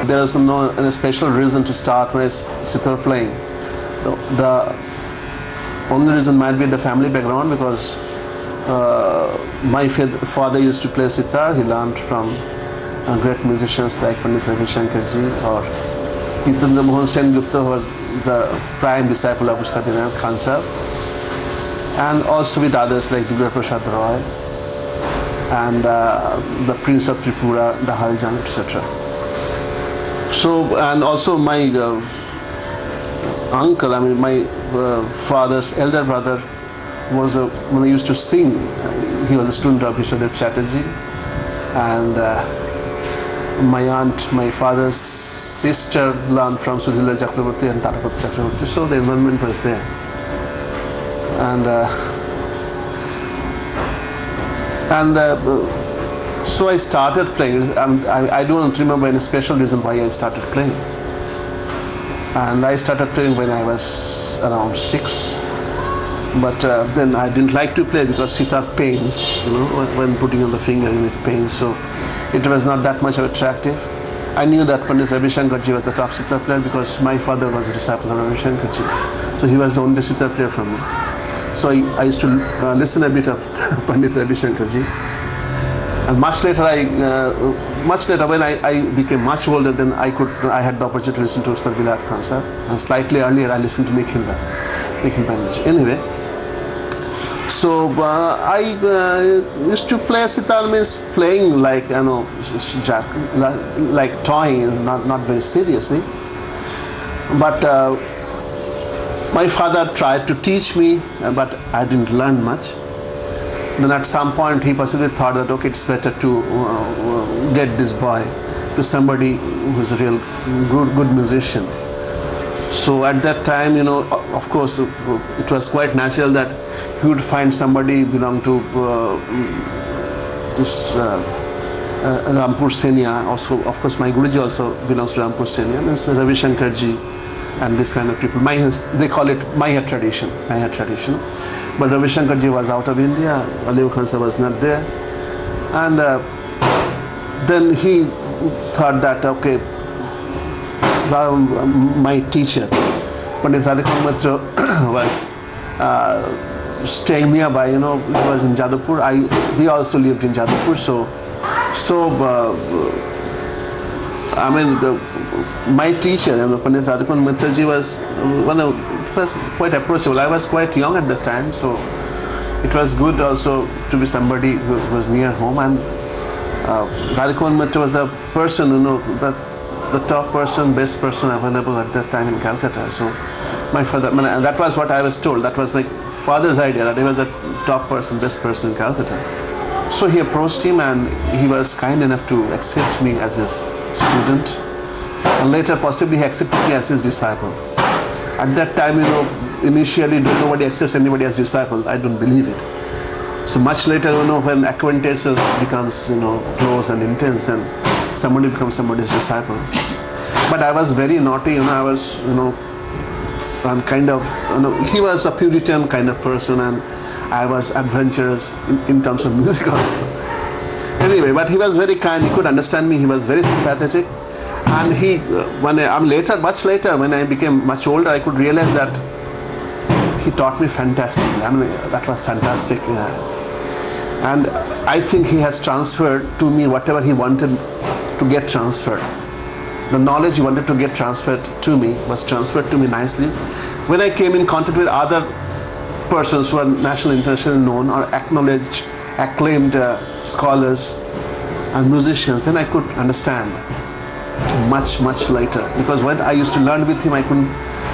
There is no any special reason to start my sitar playing. The only reason might be the family background, because my father used to play sitar. He learned from great musicians like Pandit Ravi Shankarji or Hitendra Mohan Sengupta, who was the prime disciple of Ustad Inayat Khan Sahib, and also with others like Durga Prasad Roy and the Prince of Tripura, Dahaljan, etc. So, and also my uncle, I mean my father's elder brother, was when he used to sing, he was a student of Vishwadev Chatterjee, and my aunt, my father's sister, learned from Sudhila Chakraborty and Tarapati Chakraborty, so the environment was there. So I started playing. I don't remember any special reason why I started playing. And I started playing when I was around 6. But then I didn't like to play because sitar pains, when putting on the finger, it pains. So it was not that much of attractive. I knew that Pandit Ravi Shankarji was the top sitar player because my father was a disciple of Ravi Shankarji. So he was the only sitar player from me. So I used to listen a bit of Pandit Ravi Shankarji. And much later when I became much older, then I had the opportunity to listen to Ustad Bilal Khan Sahib. And slightly earlier I listened to Nikhil Banerjee. Anyway, so I used to play sitar, means playing like, like toying, not very seriously. But my father tried to teach me, but I didn't learn much. Then at some point he possibly thought that, okay, it's better to get this boy to somebody who's a real good musician. So at that time, of course, it was quite natural that he would find somebody belong to this Rampur Senia. Also, of course, my Guruji also belongs to Rampur Senia, means Ravi Shankarji and this kind of people. They call it Maya tradition. But Ravi Shankarji was out of India, Aliu Khan Sahib was not there. And then he thought that, okay, my teacher, Pandit Maestro, was staying nearby, he was in Jadavpur. We also lived in Jadavpur, my teacher, Pandit Maestro was quite approachable. I was quite young at that time, so it was good also to be somebody who was near home. And Radhikaman Maestro was a person, the top person, best person available at that time in Calcutta. So my father, and that was what I was told. That was my father's idea, that he was the top person, best person in Calcutta. So he approached him, and he was kind enough to accept me as his student. And later, possibly, he accepted me as his disciple. At that time, initially, nobody accepts anybody as disciple. I don't believe it. So much later, when acquaintances becomes, close and intense, then somebody becomes somebody's disciple. But I was very naughty, I was, I'm kind of, he was a Puritan kind of person, and I was adventurous in terms of music also. Anyway, but he was very kind. He could understand me. He was very sympathetic. And he, much later, when I became much older, I could realize that he taught me fantastically. That was fantastic. And I think he has transferred to me whatever he wanted to get transferred. The knowledge he wanted to get transferred to me was transferred to me nicely. When I came in contact with other persons who are national, internationally known or acknowledged, acclaimed scholars and musicians, then I could understand much later. Because when I used to learn with him, I couldn't.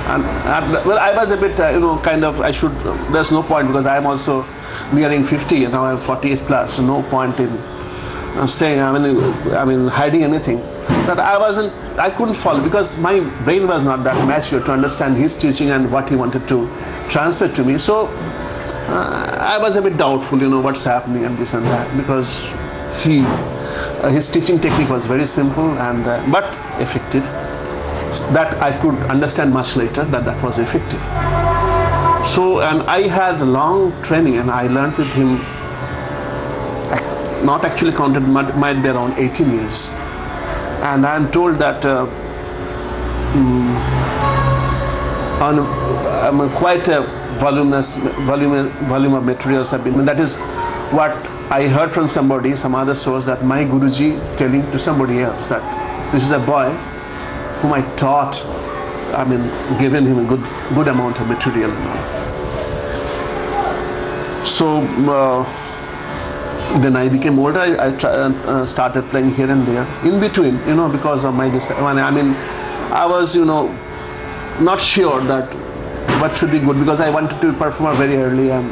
I was a bit, there's no point, because I am also nearing 50, and now I'm 48 plus, so no point in saying, hiding anything. That I couldn't follow, because my brain was not that mature to understand his teaching and what he wanted to transfer to me. So I was a bit doubtful, what's happening and this and that, because his teaching technique was very simple and but effective. That I could understand much later, that was effective. So, and I had long training, and I learned with him, not actually counted, might be around 18 years. And I'm told that quite a volume of materials have been. And that is what I heard from somebody, some other source, that my Guruji telling to somebody else that this is a boy whom I taught, given him a good amount of material and all. So then I became older. I started playing here and there. In between, because of my I was, not sure that what should be good, because I wanted to perform very early and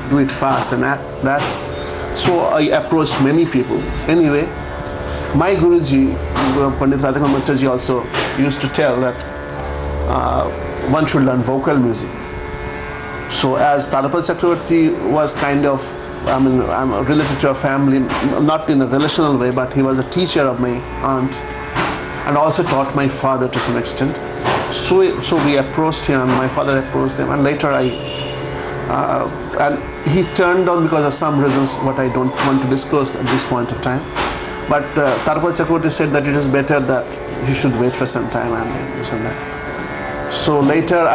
do it fast and that. So I approached many people. Anyway, my Guruji, Pandit Bandopadhyay, also used to tell that one should learn vocal music. So as Tarapal Chakravarti was kind of, I'm related to a family, not in a relational way, but he was a teacher of my aunt and also taught my father to some extent. So we approached him, my father approached him, and later and he turned down because of some reasons what I don't want to disclose at this point of time. But Tarapal Chakravarti said that it is better that he should wait for some time and this and that. So later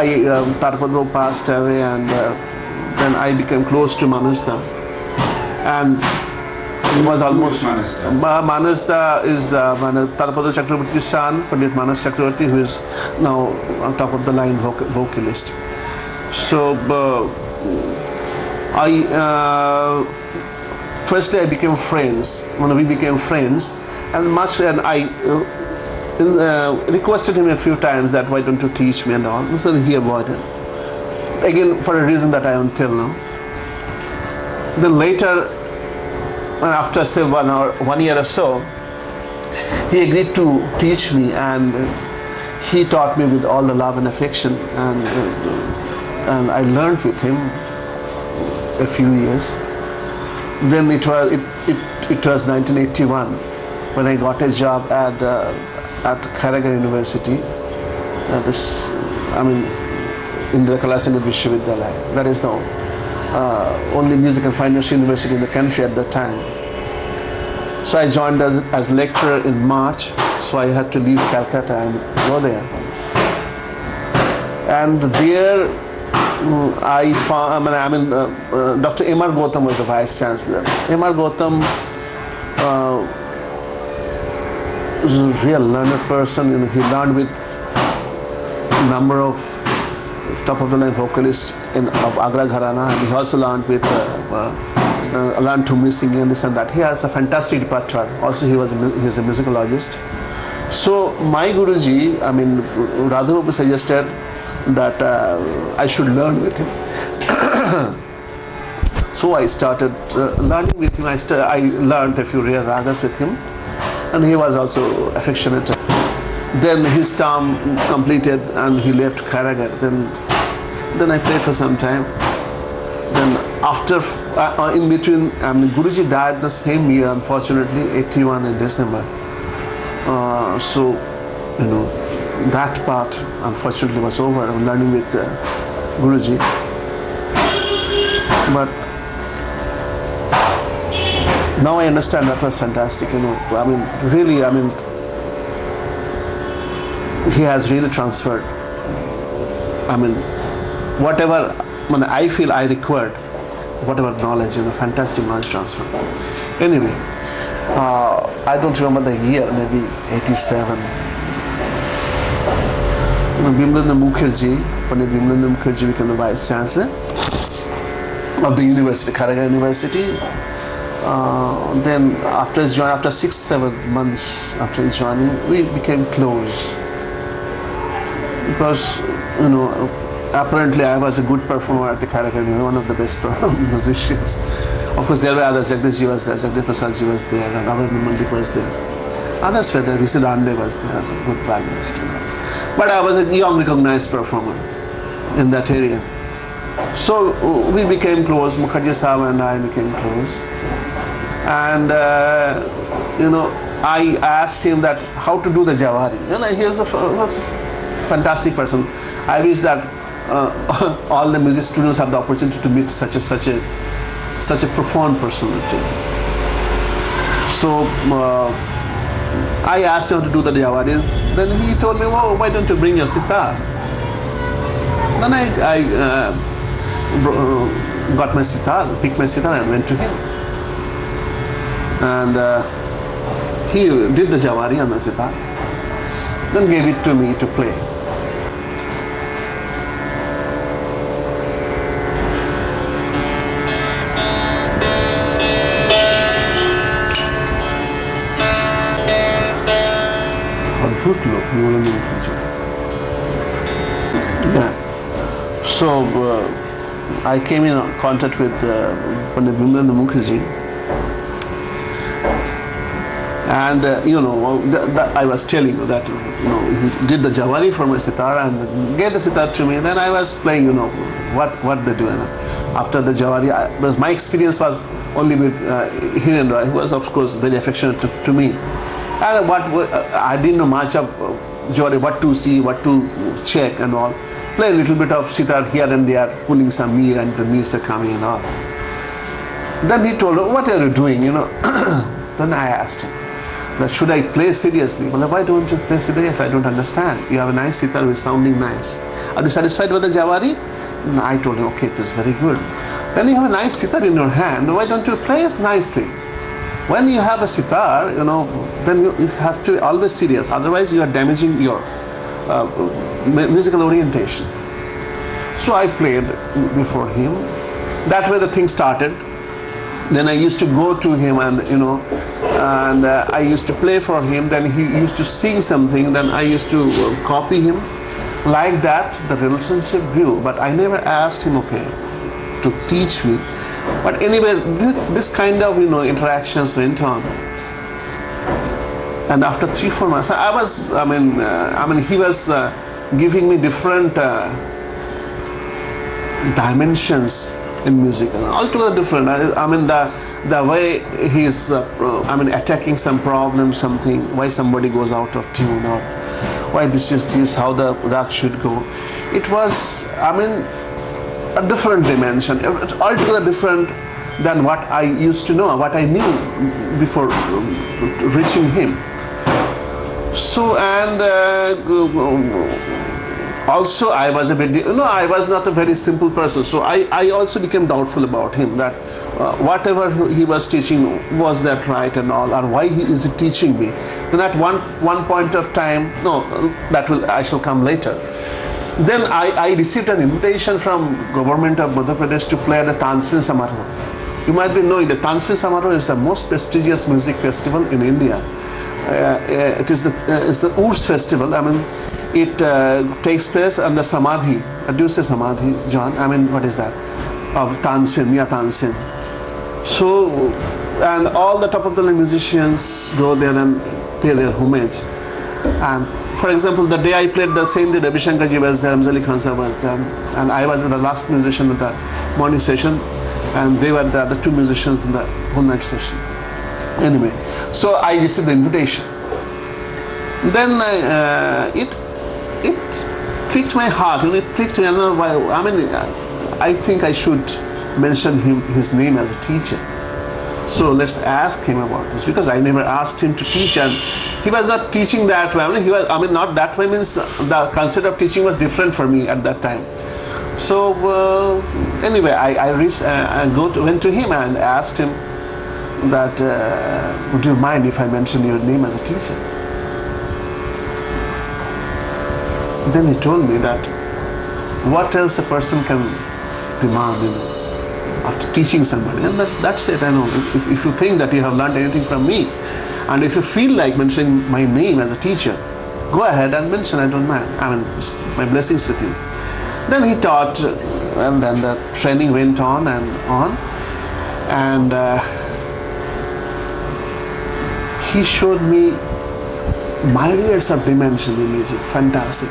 Tarapal passed away, and then I became close to Manusda. And it was almost Manusda is Tarapal Chakravarti's son, Pandit Manas Chakravarti, who is now on top of the line vocalist. So firstly I became friends. We became friends, and I requested him a few times that why don't you teach me and all. So he avoided. Again, for a reason that I don't tell now. Then later, after say 1 year or so, he agreed to teach me, and he taught me with all the love and affection, and I learned with him a few years. Then it was 1981 when I got a job at Kharagar University. Indira Kalasangat Vishwavidyalaya. That is now only music and fine arts university in the country at that time. So I joined as lecturer in March. So I had to leave Calcutta and go there. And there I found, Dr. M.R. Gautam was the vice chancellor. M.R. Gautam was a real learned person. He learned with a number of top of the line vocalists of Agra Gharana, and he also learned with learned to me singing and this and that. He has a fantastic repertoire. Also, he's a musicologist. So my Guruji, Radhababu suggested that I should learn with him. So I started learning with him. I learned a few rare ragas with him, and he was also affectionate. Then his term completed and he left Kharagar. Then I played for some time. Then after, in between, Guruji died the same year, unfortunately, 81 in December. So, that part unfortunately was over. I'm learning with Guruji. But now I understand that was fantastic. Really, he has really transferred. Whatever I feel I required, whatever knowledge, fantastic knowledge transfer. Anyway, I don't remember the year, maybe 87. Bimlendra Mukherjee, Pandit Bimlendra Mukherjee became the vice chancellor of the university, Kharagar University. Then after 6-7 months after his joining, we became close. Because, apparently I was a good performer at the Kharagar, one of the best musicians. Of course, there were others. Jagdishji was there, Jagdish Prasadji was there, and Amarnath Mallik was there. Others were there. V.C. Rande was there as a good violinist. But I was a young, recognized performer in that area. So we became close. Mukherjee Sahab and I became close. And I asked him that how to do the Jawari. He was a fantastic person. I wish that all the music students have the opportunity to meet such a profound personality. So I asked him to do the Jawari. Then he told me, "Oh, why don't you bring your sitar?" Then I got my sitar, picked my sitar, and went to him. And he did the Jawari on the sitar, then gave it to me to play. Yeah. So I came in contact with Pandit Bandopadhyay, and I was telling you that he did the Jawari for my sitar and gave the sitar to me. Then I was playing, what they do. After the Jawari, my experience was only with Hirendra, who was of course very affectionate to me. And I didn't know much of Jawari, what to see, what to check and all. Play a little bit of sitar here and there, pulling some mir, and the mirs are coming and all. Then he told me, "What are you doing?" Then I asked him, that should I play seriously? Well, why don't you play seriously? I don't understand. You have a nice sitar which is sounding nice. Are you satisfied with the Jawari? No, I told him, okay, it is very good. Then you have a nice sitar in your hand. Why don't you play it nicely? When you have a sitar, then you have to be always serious. Otherwise, you are damaging your musical orientation. So I played before him. That way the thing started. Then I used to go to him and I used to play for him. Then he used to sing something. Then I used to copy him. Like that, the relationship grew. But I never asked him, to teach me. But anyway, this kind of interactions went on. And after 3-4 months, he was giving me different dimensions in music, and altogether different. The way he's attacking some problem, something, why somebody goes out of tune, or why this is how the rag should go. It was a different dimension, altogether different than what I used to know, what I knew before reaching him. So, and also I was I was not a very simple person. So I also became doubtful about him, that whatever he was teaching, was that right and all, or why is he teaching me? Then at one point of time, I shall come later. Then I received an invitation from government of Madhya Pradesh to play at the Tansin Samaroh. You might be knowing that Tansin Samaroh is the most prestigious music festival in India. It is the Urs festival. It takes place on the Samadhi. Do you say Samadhi, John? What is that? Of Tansin, Mia Tansin. So, and all the top of the musicians go there and pay their homage. And for example, the day I played, the same day Ravi Shankar ji was there, Amzali Khan sir was there, and I was the last musician at the morning session, and they were the other two musicians in the whole night session. Anyway, so I received the invitation. Then it clicked my heart, it clicked me. I think I should mention his name as a teacher. So let's ask him about this, because I never asked him to teach, and he was not teaching that way. He was, not that way means the concept of teaching was different for me at that time. So anyway, I went to him and asked him that, would you mind if I mention your name as a teacher? Then he told me that what else a person can demand, after teaching somebody, and that's it. I know. If you think that you have learned anything from me, and if you feel like mentioning my name as a teacher, go ahead and mention. I don't mind. My blessings with you. Then he taught, and then the training went on and on, and he showed me myriads of dimensions in music. Fantastic.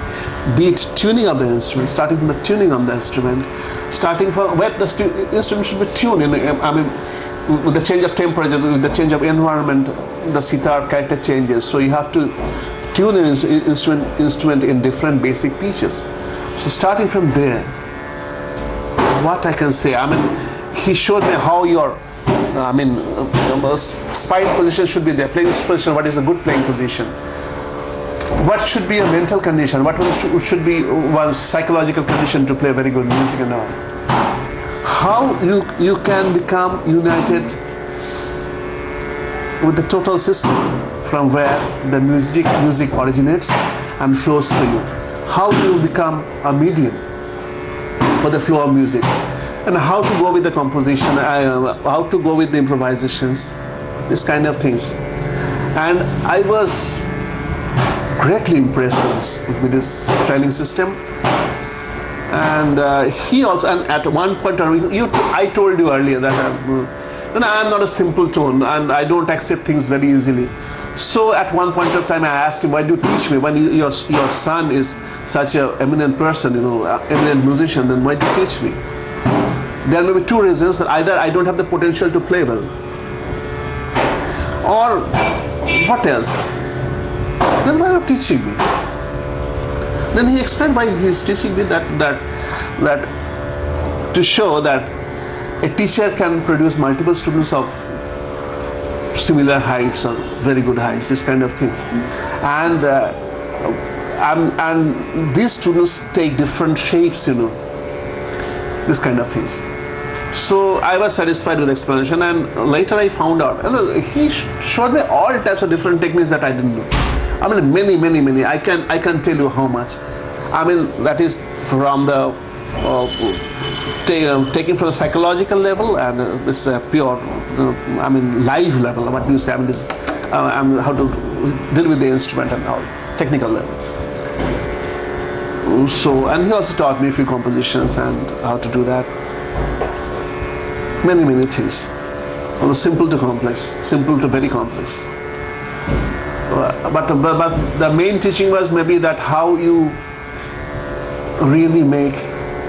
Be it tuning of the instrument, starting from the tuning of the instrument, starting from where the instrument should be tuned. With the change of temperature, with the change of environment, the sitar character changes. So you have to tune an instrument in different basic pitches. So starting from there, what I can say, he showed me how your spine position should be there, playing position, what is a good playing position, what should be a mental condition, what should be one's psychological condition to play very good music and all. How you can become united with the total system from where the music originates and flows through you. How you become a medium for the flow of music, and how to go with the composition, how to go with the improvisations, this kind of things. And I was greatly impressed with this training system. And he also, and at one point, I told you earlier that I'm not a simpleton and I don't accept things very easily. So at one point of time I asked him, why do you teach me? When your son is such an eminent person, eminent musician, then why do you teach me? There may be two reasons: that either I don't have the potential to play well, or what else? Then why not teaching me? Then he explained why he is teaching me that to show that a teacher can produce multiple students of similar heights or very good heights, this kind of things, and these students take different shapes, this kind of things. So I was satisfied with the explanation, and later I found out, he showed me all types of different techniques that I didn't know. Many. I can tell you how much. That is from the taken from the psychological level, and this pure, live level. What do you say? How to deal with the instrument and all, technical level. So, and he also taught me a few compositions and how to do that. Many things. Simple to complex, simple to very complex. But the main teaching was maybe that how you really make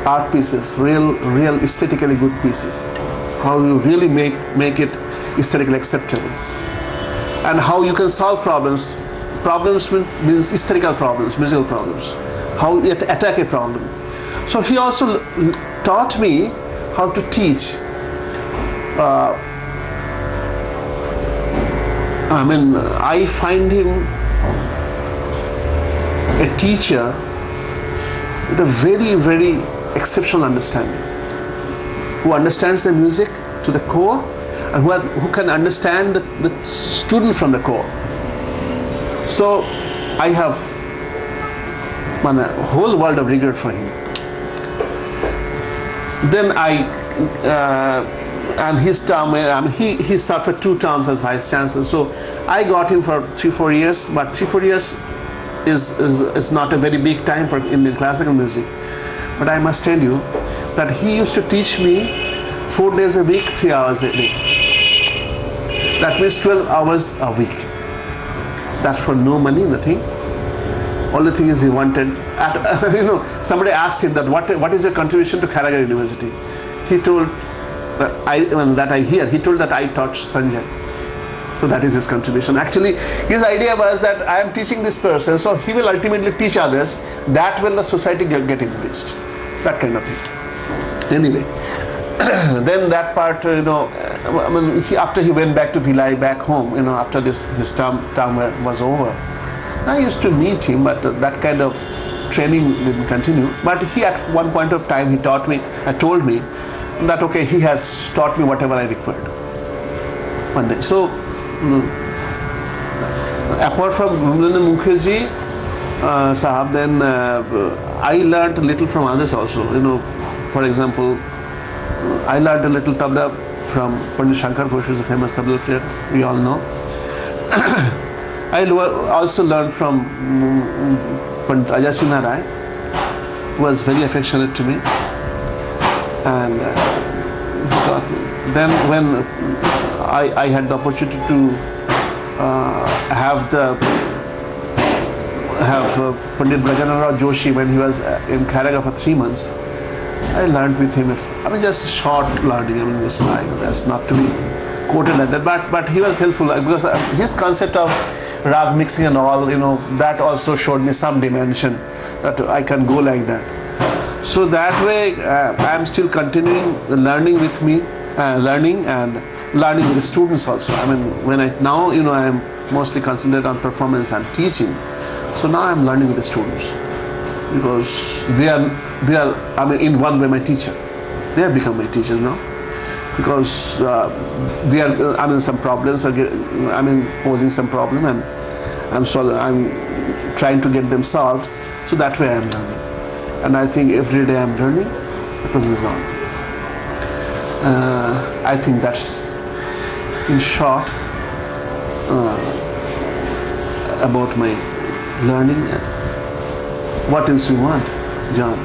art pieces, real aesthetically good pieces. How you really make it aesthetically acceptable. And how you can solve problems. Problems means aesthetical problems, musical problems. How you attack a problem. So he also taught me how to teach. I find him a teacher with a very exceptional understanding, who understands the music to the core, and who can understand the student from the core. So I have a whole world of regard for him. Then and his term, he suffered 2 terms as vice chancellor. So I got him for 3-4 years, but 3-4 years is not a very big time for Indian classical music. But I must tell you that he used to teach me 4 days a week, 3 hours a day. That means 12 hours a week. That's for no money, nothing. Only thing is he wanted. Somebody asked him that what is your contribution to Karagar University? He told he told that I taught Sanjay. So that is his contribution. Actually, his idea was that I am teaching this person, so he will ultimately teach others. That will the society get enriched. That kind of thing. Anyway, then that part, after he went back to Bhilai, back home, after his term was over, I used to meet him, but that kind of training didn't continue. But he, at one point of time, he told me that okay, he has taught me whatever I required one day. So apart from Ramachandra Mukherjee Sahab, then I learned a little from others also. For example, I learned a little tabla from Pandit Shankar Ghosh, who is a famous tabla player, we all know. I also learned from Pandit Ajay Sinha Rai, who was very affectionate to me. And then when I had the opportunity to have Pandit Brajanarao Joshi when he was in Karaga for 3 months, I learned with him. Just short learning. That's not to be quoted like that. But he was helpful because his concept of rag mixing and all, that also showed me some dimension that I can go like that. So that way, I am still continuing learning with me, and learning with the students also. I mean, when now I am mostly concentrated on performance and teaching. So now I'm learning with the students because they are I mean, in one way my teacher. They have become my teachers now because they are some problems are posing some problem, and I'm trying to get them solved. So that way I'm learning, and I think every day I'm learning. The process is on. I think that's in short about my learning. What else you want, John?